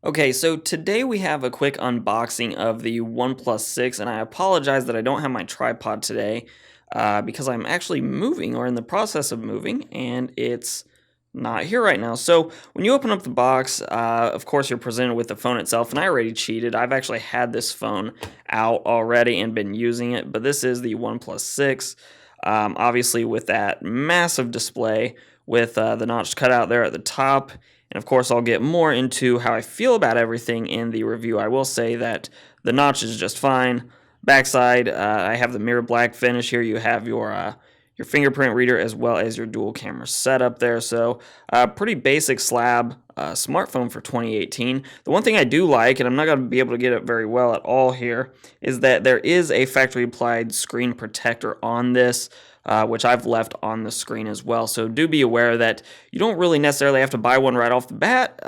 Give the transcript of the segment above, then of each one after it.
Okay, so today we have a quick unboxing of the OnePlus 6, and I apologize that I don't have my tripod today because I'm actually moving or in the process of moving, and it's not here right now. So when you open up the box, of course you're presented with the phone itself, and I already cheated. I've actually had this phone out already and been using it, but this is the OnePlus 6, obviously with that massive display with the notch cut out there at the top. And of course, I'll get more into how I feel about everything in the review. I will say that the notch is just fine. Backside, I have the mirror black finish here. You have your fingerprint reader as well as your dual camera setup there. So pretty basic slab smartphone for 2018. The one thing I do like, and I'm not going to be able to get it very well at all here, is that there is a factory applied screen protector on this. Which I've left on the screen as well. So do be aware that you don't really necessarily have to buy one right off the bat.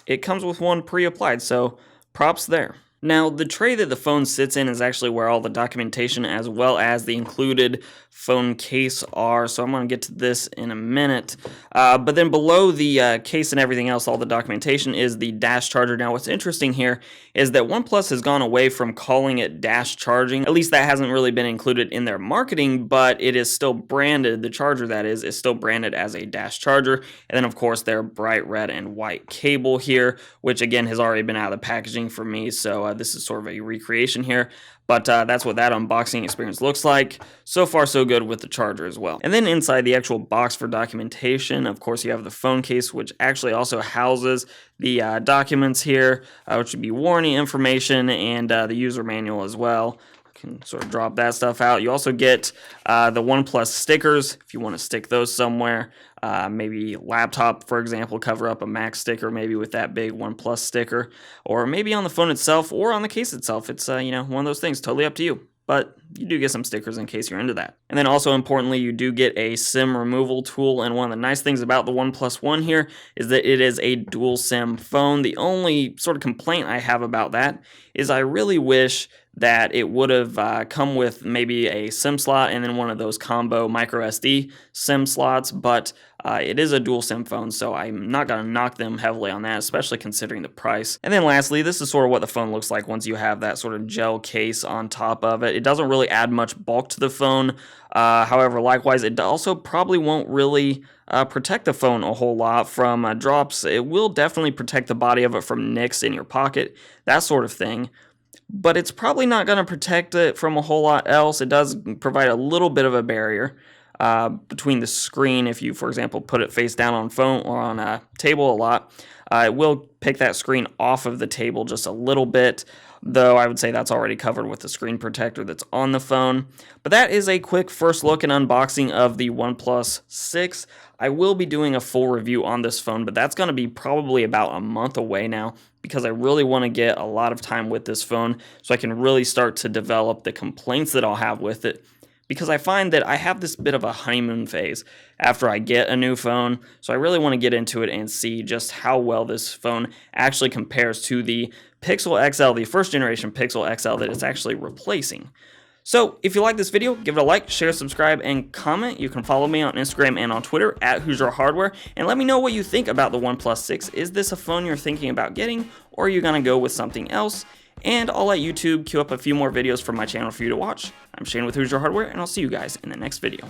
It comes with one pre-applied, so props there. Now, the tray that the phone sits in is actually where all the documentation as well as the included phone case are, so I'm going to get to this in a minute. But then below the case and everything else, all the documentation, is the dash charger. Now, what's interesting here is that OnePlus has gone away from calling it dash charging. At least that hasn't really been included in their marketing, but it is still branded, the charger that is still branded as a dash charger. And then, of course, their bright red and white cable here, which again has already been out of the packaging for me, so this is sort of a recreation here. But that's what that unboxing experience looks like. So far, so good with the charger as well. And then inside the actual box for documentation, of course, you have the phone case, which actually also houses the documents here, which would be warranty information and the user manual as well. Can sort of drop that stuff out. You also get the OnePlus stickers if you want to stick those somewhere. Maybe laptop, for example, cover up a Mac sticker, maybe with that big OnePlus sticker, or maybe on the phone itself or on the case itself. It's one of those things, totally up to you. But you do get some stickers in case you're into that. And then also importantly, you do get a SIM removal tool. And one of the nice things about the OnePlus One here is that it is a dual SIM phone. The only sort of complaint I have about that is I really wish that it would have come with maybe a SIM slot and then one of those combo micro SD SIM slots, but it is a dual SIM phone, so I'm not going to knock them heavily on that, especially considering the price. And then lastly, this is sort of what the phone looks like once you have that sort of gel case on top of it. It doesn't really add much bulk to the phone. However, likewise, it also probably won't really protect the phone a whole lot from drops. It will definitely protect the body of it from nicks in your pocket, that sort of thing. But it's probably not going to protect it from a whole lot else. It does provide a little bit of a barrier between the screen. If you, for example, put it face down on phone or on a table a lot, it will pick that screen off of the table just a little bit, though I would say that's already covered with the screen protector that's on the phone. But that is a quick first look and unboxing of the OnePlus 6. I will be doing a full review on this phone, but that's going to be probably about a month away now because I really want to get a lot of time with this phone so I can really start to develop the complaints that I'll have with it. Because I find that I have this bit of a honeymoon phase after I get a new phone, so I really want to get into it and see just how well this phone actually compares to the Pixel XL, the first generation Pixel XL that it's actually replacing. So if you like this video, give it a like, share, subscribe, and comment. You can follow me on Instagram and on Twitter at Hoosier Hardware, and let me know what you think about the OnePlus 6. Is this a phone you're thinking about getting, or are you going to go with something else? And I'll let YouTube queue up a few more videos from my channel for you to watch. I'm Shane with Hoosier Hardware, and I'll see you guys in the next video.